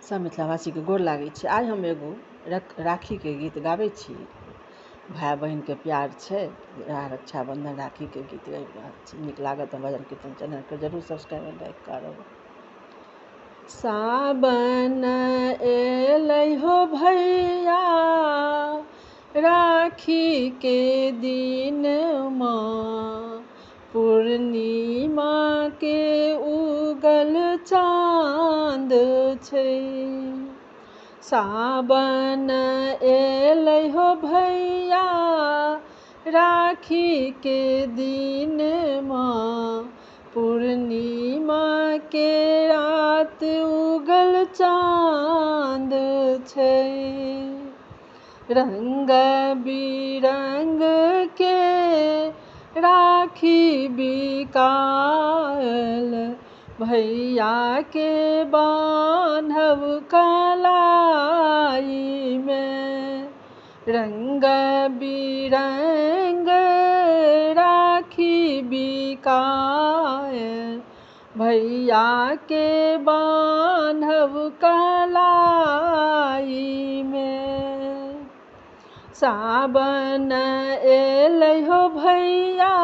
सब मिथिलावासी के गोर लागै छी। आइ हम एगो राखी के गीत गाबै छी। भाई बहन के प्यार छै, रक्षाबंधन राखी के गीत गाबि रहल छी। नीक लागत तऽ भजन कीर्तन चैनल के जरूर सब्सक्राइब और लाइक करब। सावन एलै हो भैया राखी के दिन माँ, पूर्णिमा के उगल चाँद छै। सावन एलै हो भैया राखी के दिन माँ, पूर्णिमा के रात उगल चाँद छै। रंग बिरंग के राखी बिकायल, भैया के बान्हब कलाई में। रंग बिरंग राखी बिकायल, भैया के बान्हब कलाई में। सावन एलै हो भैया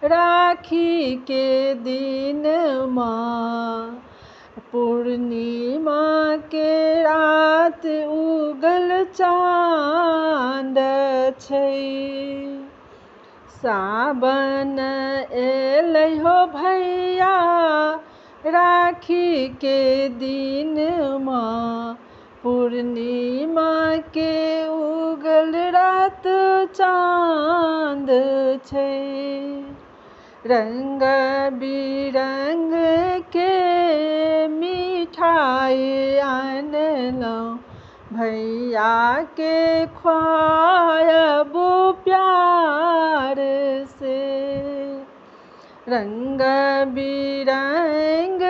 राखी के दिन माँ, पूर्णिमा के रात उगल चाँद छै। सावन एलै हो भैया राखी के दिन माँ, पूर्णिमा के उगल रात चाँद छै। रंग बिरंग के मिठाई आनलहुँ, भैया के ख्वायब प्यार से। रंग बिरंग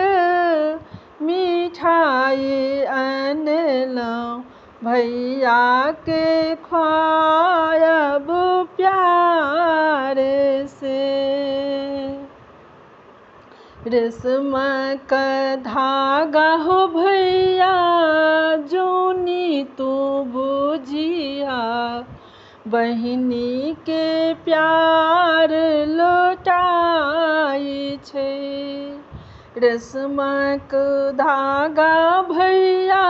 मिठाई आनलहुँ, भैया के ख्वायब प्यार से। रेशमक धागा हो भैया जूनी तू बुझिया, बहिनी के प्यार लौटाई छै। रेशमक धागा भैया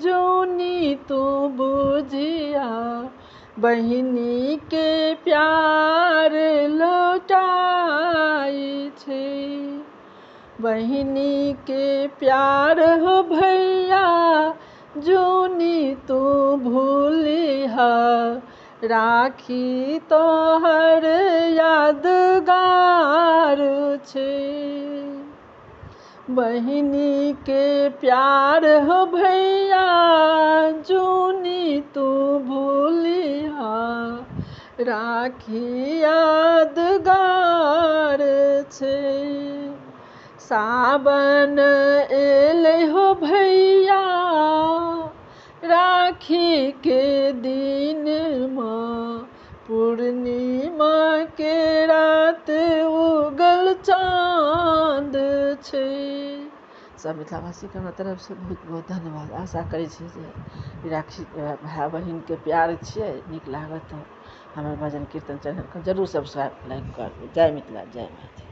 जूनी तू बुझिया, बहिनी के प्यार लौटाई छै। बहिनी के प्यार हो भैया जूनी तू भूलिहा, राखी तोहर यादगार छै। बहिनी के प्यार हो भैया जूनी तू भूलिहा, राखी यादगार छै। सावन एलै हो भैया राखी के दिन माँ, पूर्णिमा के रात उगल चाँद छै। सब मिथिलावासी के हमरा तरफ से बहुत बहुत धन्यवाद। आशा करै छी जे राखी भाई बहिन के प्यार छियै। नीक लागत तऽ हमर भजन कीर्तन चैनल के जरूर सब्सक्राइब लाइक करबै। जय मिथिला, जय मैथिली।